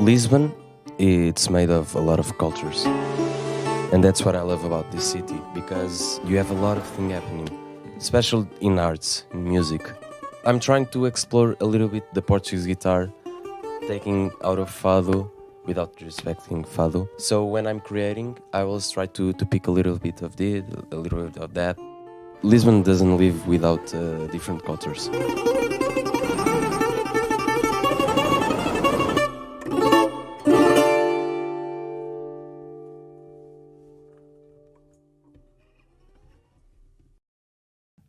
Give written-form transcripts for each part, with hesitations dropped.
Lisbon, it's made of a lot of cultures. And that's what I love about this city, because you have a lot of things happening, especially in arts, in music. I'm trying to explore a little bit the Portuguese guitar, taking out of Fado without respecting Fado. So when I'm creating, I always try to pick a little bit of this, a little bit of that. Lisbon doesn't live without different cultures.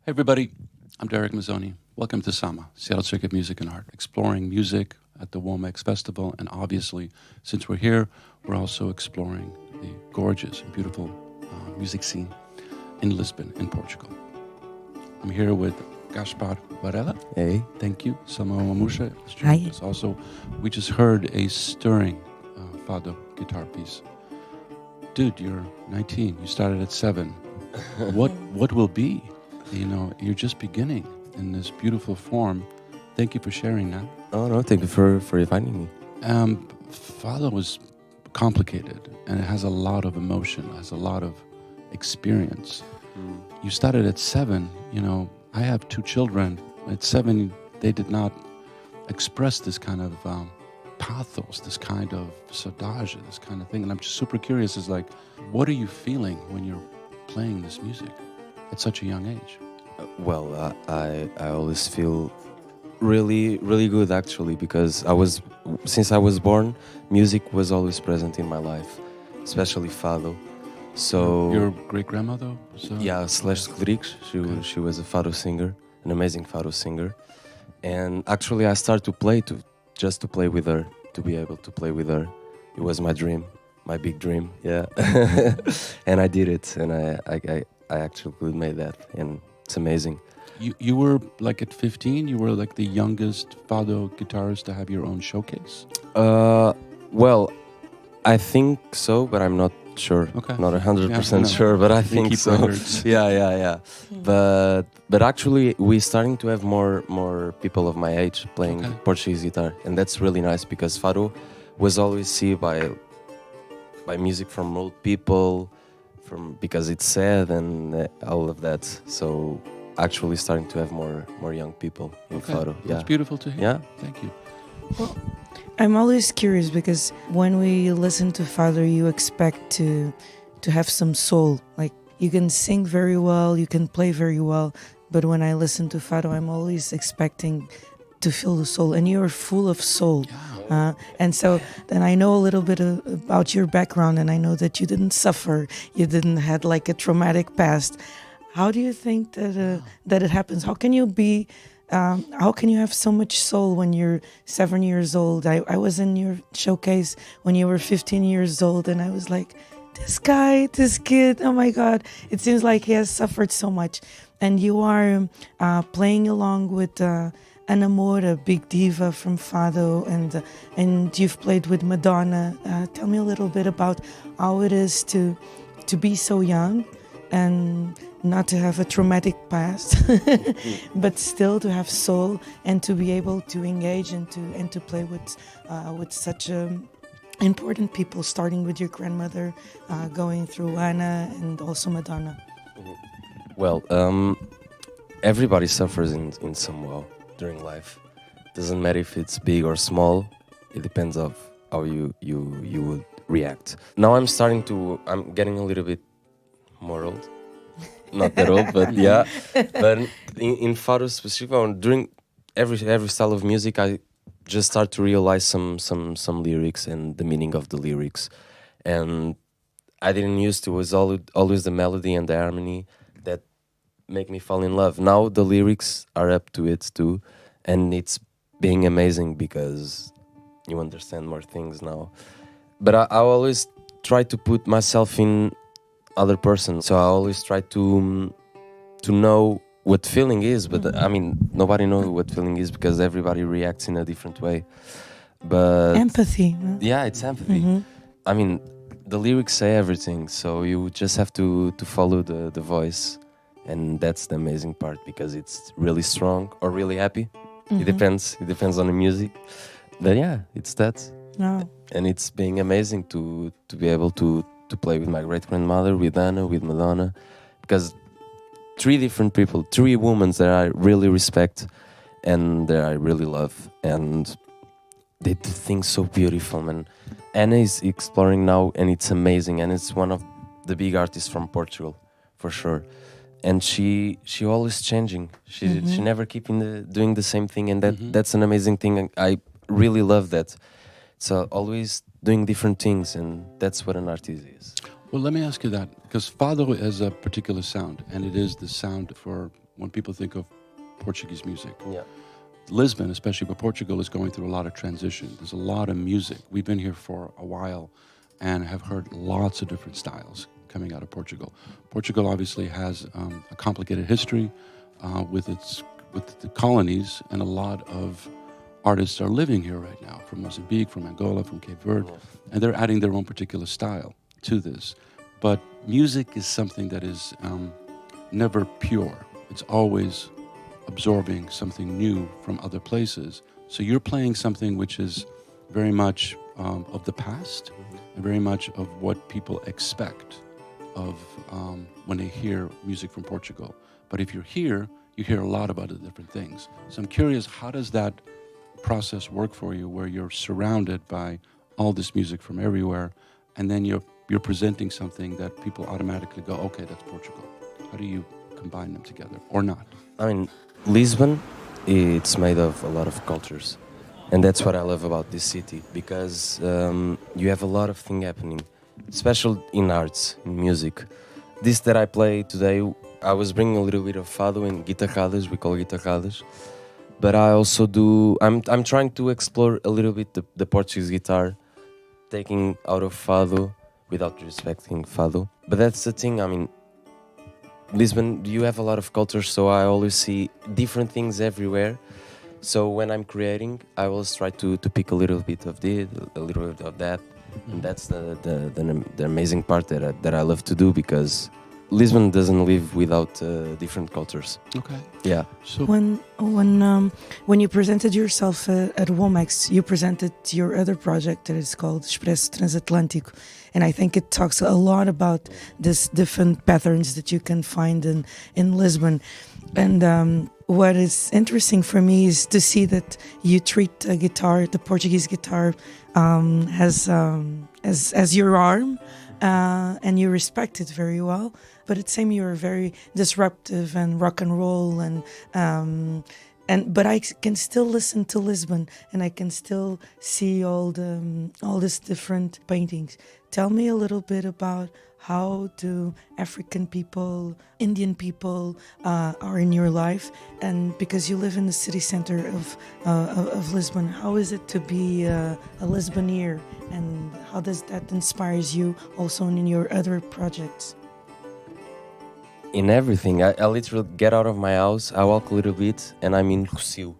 Hey everybody, I'm Derek Mazzoni. Welcome to SAMA, Seattle Circuit Music and Art, exploring music at the WOMEX Festival, and obviously, since we're here, we're also exploring the gorgeous and beautiful music scene in Lisbon, in Portugal. I'm here with Gaspar Varela. Hey. Thank you. Selma Uamusse. Hi. Also, we just heard a stirring Fado guitar piece. Dude, you're 19. You started at 7. What will be? You know, you're just beginning in this beautiful form. Thank you for sharing that. Oh no, thank you for inviting me. Fado was complicated, and it has a lot of emotion, has a lot of experience. You started at 7. You know, I have 2 children. At 7, they did not express this kind of pathos, this kind of saudade, this kind of thing. And I'm just super curious, is like, what are you feeling when you're playing this music at such a young age? Well, I always feel really good, actually, because since I was born, music was always present in my life, especially Fado. So your great-grandmother? Yeah, Celeste Rodrigues. She was a Fado singer, an amazing Fado singer. And actually I started to play just to play with her, to be able to play with her. It was my dream, my big dream, yeah. And I did it, and I actually made that, and it's amazing. You were like at 15, you were like the youngest Fado guitarist to have your own showcase? Well, I think so, but I'm not sure. Okay. Not 100% sure, but I think so. Yeah. But actually, we're starting to have more people of my age playing Portuguese guitar, and that's really nice, because Fado was always seen by music from old people, because it's sad and all of that. So actually starting to have more young people in Fado. Yeah. That's beautiful to hear. Yeah. Thank you. Well, I'm always curious, because when we listen to Fado, you expect to have some soul. Like, you can sing very well, you can play very well, but when I listen to Fado, I'm always expecting to feel the soul, and you're full of soul. Yeah. And so then I know a little bit about your background, and I know that you didn't suffer, you didn't had like a traumatic past. How do you think that it happens? How can you have so much soul when you're 7 years old? I was in your showcase when you were 15 years old, and I was like, this kid, oh my God, it seems like he has suffered so much. And you are playing along with Amor, a big diva from Fado, and you've played with Madonna. Tell me a little bit about how it is to be so young and not to have a traumatic past, but still to have soul and to be able to engage and to play with such important people, starting with your grandmother, going through Anna and also Madonna. Well, everybody suffers in some way during life. Doesn't matter if it's big or small. It depends of how you would react. Now I'm getting a little bit more old. Not that old, but yeah. But in Fado specifically, during every style of music, I just start to realize some lyrics and the meaning of the lyrics. And I didn't used to. It was always the melody and the harmony that make me fall in love. Now the lyrics are up to it too, and it's being amazing because you understand more things now. But I always try to put myself in other person, so I always try to know what feeling is. But I mean, nobody knows what feeling is because everybody reacts in a different way. But empathy. Yeah, it's empathy. I mean, the lyrics say everything, so you just have to follow the voice, and that's the amazing part, because it's really strong or really happy. It depends on the music. But yeah, it's that. No. And it's being amazing to be able to play with my great grandmother, with Anna, with Madonna, because 3 different people, 3 women that I really respect and that I really love, and they do things so beautiful, man. Anna is exploring now, and it's amazing, and it's one of the big artists from Portugal, for sure. And she always changing. She never keeping doing the same thing, and that's an amazing thing. I really love that. So always doing different things, and that's what an artist is. Well, let me ask you that, because Fado has a particular sound, and it is the sound for when people think of Portuguese music. Yeah. Lisbon, especially, but Portugal is going through a lot of transition. There's a lot of music. We've been here for a while and have heard lots of different styles coming out of Portugal. Portugal obviously has a complicated history with the colonies, and a lot of artists are living here right now, from Mozambique, from Angola, from Cape Verde, and they're adding their own particular style to this. But music is something that is never pure. It's always absorbing something new from other places. So you're playing something which is very much of the past, and very much of what people expect of when they hear music from Portugal. But if you're here, you hear a lot of other different things. So I'm curious, how does that process work for you, where you're surrounded by all this music from everywhere, and then you're presenting something that people automatically go, okay, that's Portugal? How do you combine them together, or not? I mean, Lisbon, it's made of a lot of cultures, and that's what I love about this city, because you have a lot of things happening, especially in arts, in music. This that I play today, I was bringing a little bit of fado and guitarradas, we call guitarradas, but I also I'm trying to explore a little bit the Portuguese guitar, taking out of fado without respecting fado. But that's the thing, I mean, Lisbon, you have a lot of cultures, so I always see different things everywhere. So when I'm creating, I always try to pick a little bit of this, a little bit of that. And that's the amazing part that I love to do, because Lisbon doesn't live without different cultures. Okay. Yeah. So When you presented yourself at WOMEX, you presented your other project that is called Expresso Transatlântico, and I think it talks a lot about these different patterns that you can find in Lisbon. And what is interesting for me is to see that you treat a guitar, the Portuguese guitar, as your arm, and you respect it very well. But it seems you're very disruptive and rock and roll, but I can still listen to Lisbon, and I can still see all these different paintings. Tell me a little bit about how do African people, Indian people are in your life, and because you live in the city center of Lisbon, how is it to be a Lisbonier, and how does that inspires you also in your other projects? In everything, I literally get out of my house, I walk a little bit, and I'm in Rossio.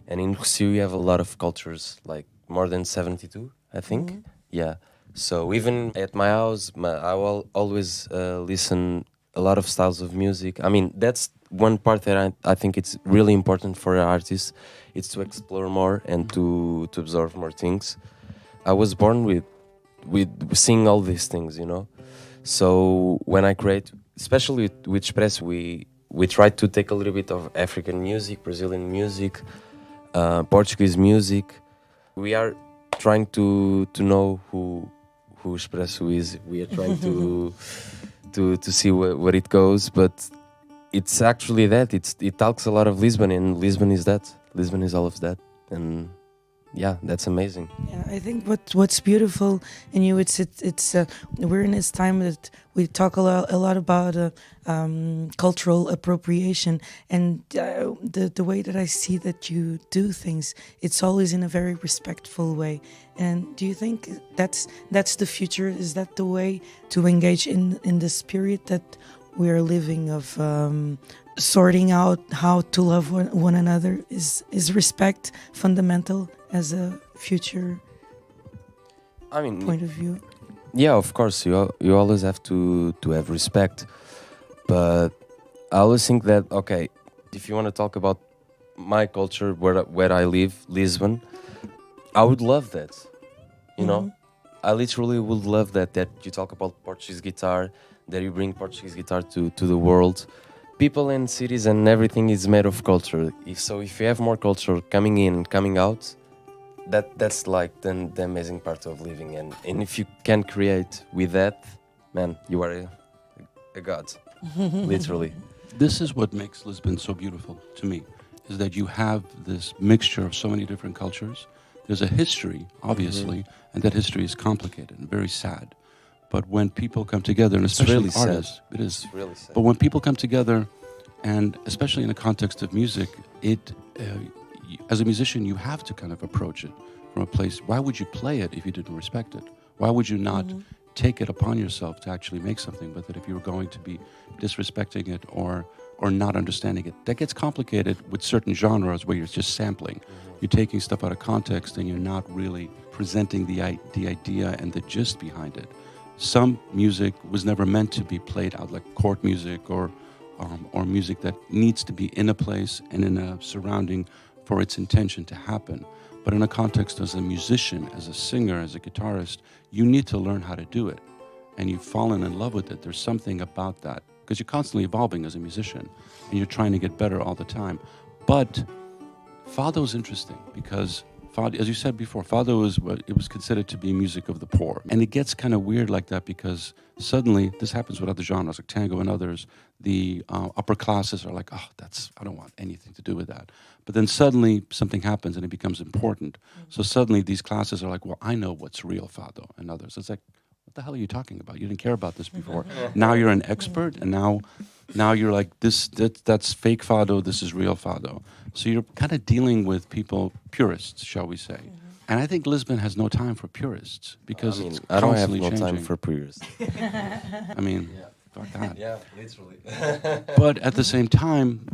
And in Rossio you have a lot of cultures, like more than 72, I think. Mm-hmm. Yeah. So even at my house, I will always listen a lot of styles of music. I mean, that's one part that I think it's really important for an artist. It's to explore more and to absorb more things. I was born with seeing all these things, you know. So when I create, especially with Expresso, we try to take a little bit of African music, Brazilian music, Portuguese music. We are trying to know who Expresso is. We are trying to see where it goes, but it's actually that. It talks a lot of Lisbon, and Lisbon is that. Lisbon is all of that, and yeah, that's amazing. Yeah, I think what's beautiful in you, it's we're in this time that we talk a lot about cultural appropriation, and the way that I see that you do things, it's always in a very respectful way. And do you think that's the future? Is that the way to engage in this period that we are living of sorting out how to love one another? Is respect fundamental as a future point of view? Yeah, of course, you always have to have respect, but I always think that, okay, if you want to talk about my culture, where I live, Lisbon, I would love that. you know. I literally would love that you talk about Portuguese guitar, that you bring Portuguese guitar to the world. People in cities and everything is made of culture. If you have more culture coming in, coming out, that's like the amazing part of living. And if you can create with that, man, you are a god, literally. This is what makes Lisbon so beautiful to me, is that you have this mixture of so many different cultures. There's a history, obviously, and that history is complicated and very sad. But when people come together, and especially really artists, sad. it is. It's really sad. But when people come together, and especially in the context of music, as a musician, you have to kind of approach it from a place. Why would you play it if you didn't respect it? Why would you not take it upon yourself to actually make something with it if you were going to be disrespecting it or not understanding it? That gets complicated with certain genres where you're just sampling. You're taking stuff out of context and you're not really presenting the idea and the gist behind it. Some music was never meant to be played out, like court music or music that needs to be in a place and in a surrounding for its intention to happen. But in a context as a musician, as a singer, as a guitarist, you need to learn how to do it. And you've fallen in love with it. There's something about that. Because you're constantly evolving as a musician. And you're trying to get better all the time. But Fado's interesting because, Fado, as you said before, Fado was considered to be music of the poor. And it gets kind of weird like that because suddenly, this happens with other genres like tango and others, the upper classes are like, oh, I don't want anything to do with that. But then suddenly something happens and it becomes important. So suddenly these classes are like, well, I know what's real Fado, and others. It's like, what the hell are you talking about? You didn't care about this before. Now you're an expert, and now you're like, that's fake Fado, this is real Fado. So you're kind of dealing with people, purists, shall we say. And I think Lisbon has no time for purists because it's I don't have constantly no changing. time for purists. I mean, fuck that. Yeah, literally. But at the same time,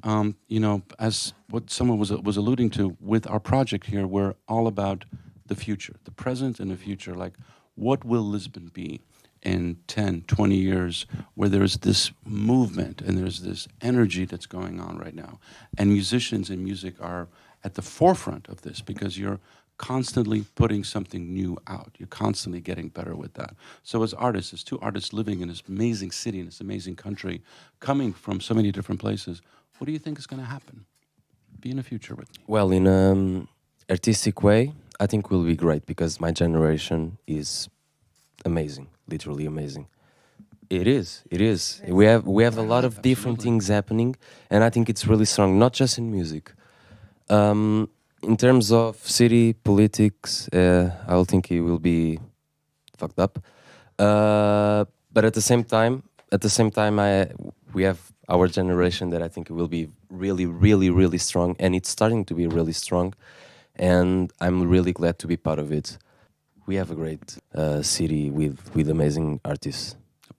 as what someone was alluding to with our project here, we're all about the future, the present and the future. Like, what will Lisbon be in 10, 20 years where there's this movement and there's this energy that's going on right now? And musicians and music are at the forefront of this because you're constantly putting something new out. You're constantly getting better with that. So as artists, as two artists living in this amazing city, in this amazing country, coming from so many different places, what do you think is going to happen? Be in the future with me. Well, in an artistic way, I think we'll be great because my generation is amazing, literally amazing. It is. We have a lot of different things happening, and I think it's really strong, not just in music. In terms of city politics, I will think it will be fucked up. But at the same time, we have our generation that I think will be really, really, really strong, and it's starting to be really strong. And I'm really glad to be part of it. We have a great city with amazing artists.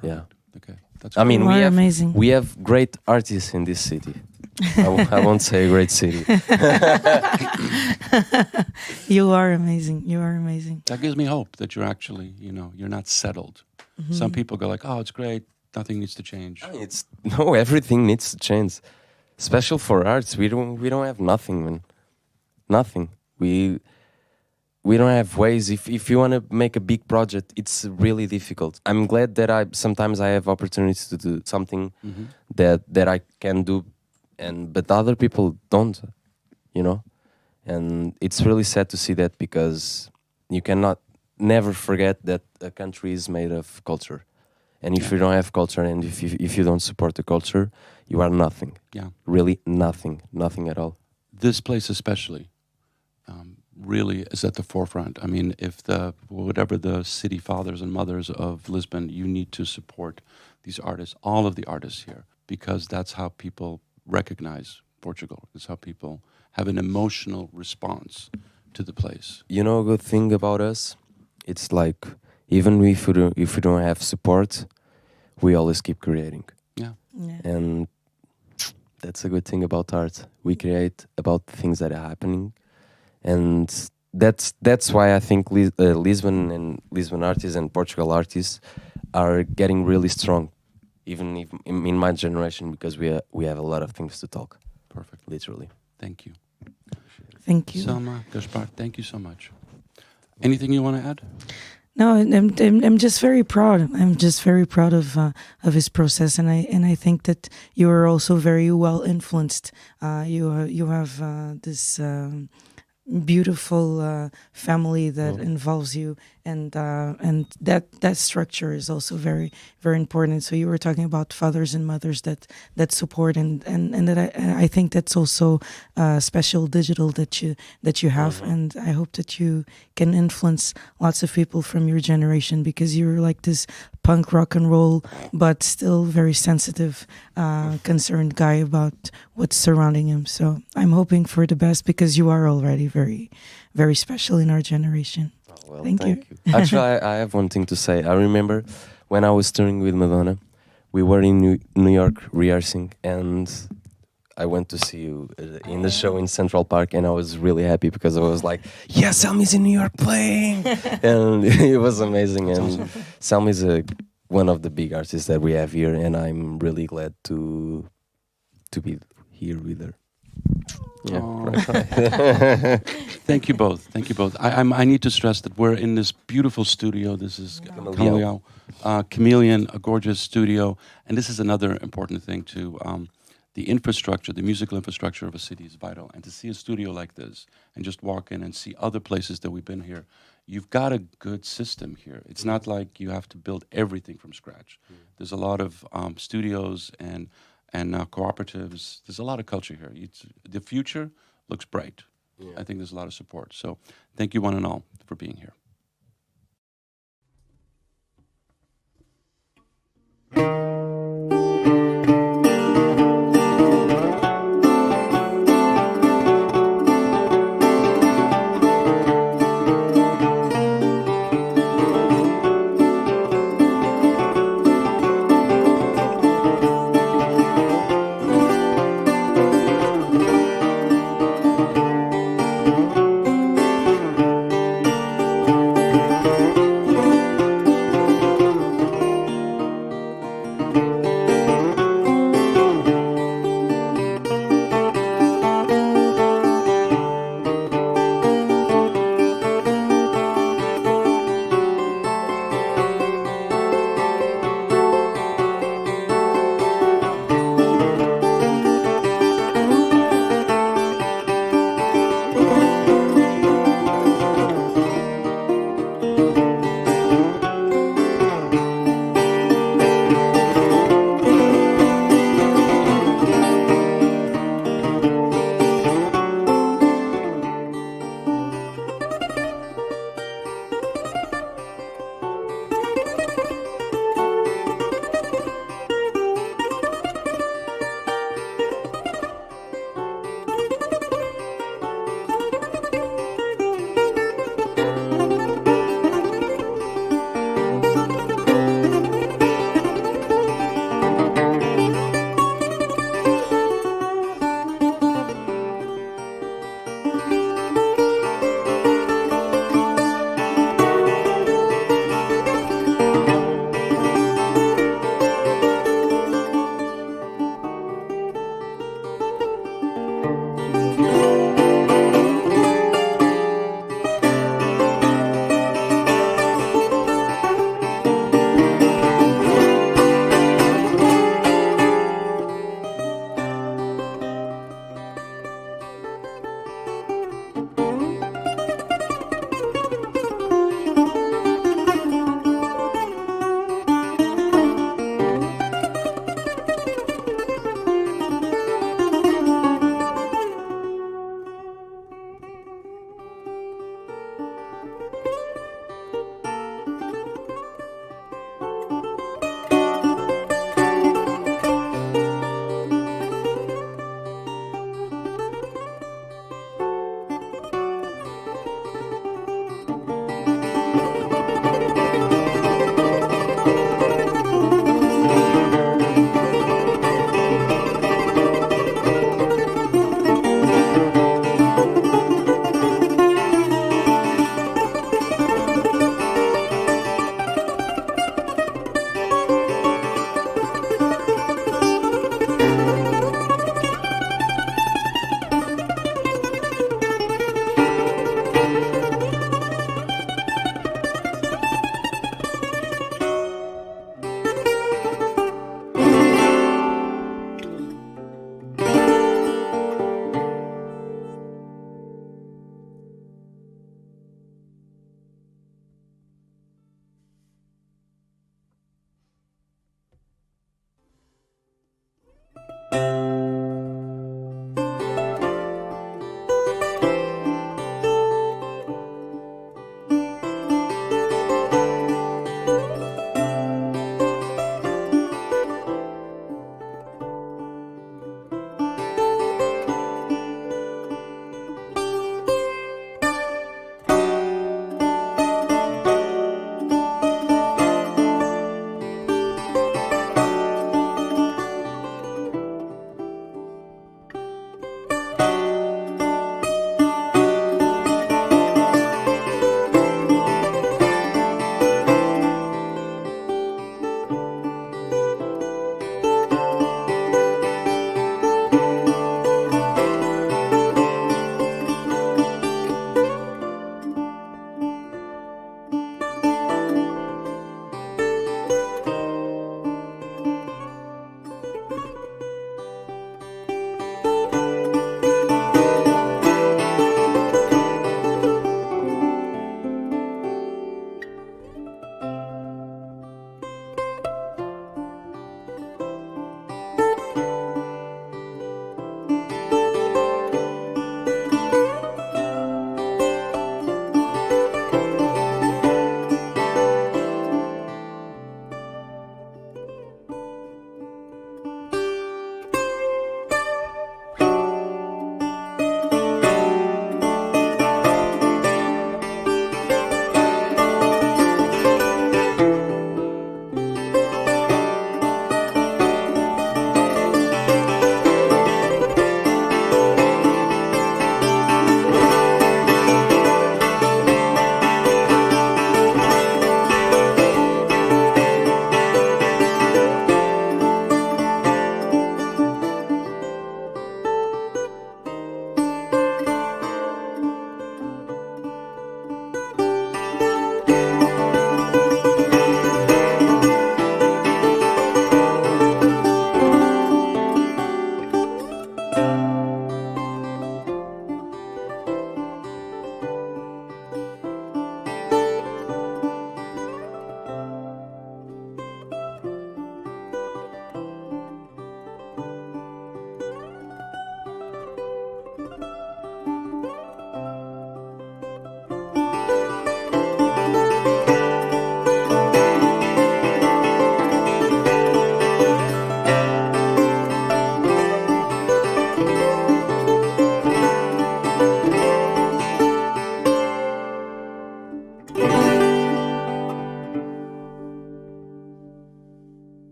Yeah. Okay. That's I mean, amazing. We have great artists in this city. I won't say a great city. You are amazing. You are amazing. That gives me hope that you're actually, you're not settled. Some people go like, oh, it's great. Nothing needs to change. I mean, everything needs to change. Especially for arts, we don't have nothing, man. Nothing. We don't have ways. If you want to make a big project, it's really difficult. I'm glad that sometimes I have opportunities to do something that I can do, but other people don't, And it's really sad to see that because you cannot never forget that a country is made of culture. And if you don't have culture and if you don't support the culture, you are nothing. Yeah. Really nothing. Nothing at all. This place especially really is at the forefront. I mean, whatever the city fathers and mothers of Lisbon, you need to support these artists, all of the artists here, because that's how people recognize Portugal. It's how people have an emotional response to the place. You know a good thing about us? It's like, even if we don't have support, we always keep creating. Yeah. And that's a good thing about art. We create about things that are happening. And that's why I think Lisbon and Lisbon artists and Portugal artists are getting really strong, even in my generation, because we have a lot of things to talk. Perfect. Literally. Thank you. Thank you. Selma, Gaspar, thank you so much. Anything you want to add? No, I'm just very proud. I'm just very proud of his process, and I think that you are also very well influenced. You have this beautiful family that involves you, and that structure is also very very important. So you were talking about fathers and mothers that support, and that I think that's also special digital that you have, and I hope that you can influence lots of people from your generation, because you're like this punk rock and roll but still very sensitive, concerned guy about what's surrounding him. So I'm hoping for the best, because you are already very very special in our generation. Well, Thank you. Actually, I have one thing to say. I remember when I was touring with Madonna, we were in New York rehearsing, and I went to see you in the show in Central Park, and I was really happy because I was like, yeah, Selma's in New York playing! And it was amazing. And Selma is one of the big artists that we have here, and I'm really glad to be here with her. Yeah, right. Thank you both. Thank you both. I need to stress that we're in this beautiful studio. This is Chameleon, a gorgeous studio. And this is another important thing too. The infrastructure, the musical infrastructure of a city is vital. And to see a studio like this and just walk in and see other places that we've been here, you've got a good system here. It's not like you have to build everything from scratch. There's a lot of studios and cooperatives. There's a lot of culture here. The future looks bright. Yeah. I think there's a lot of support. So thank you one and all for being here.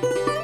you.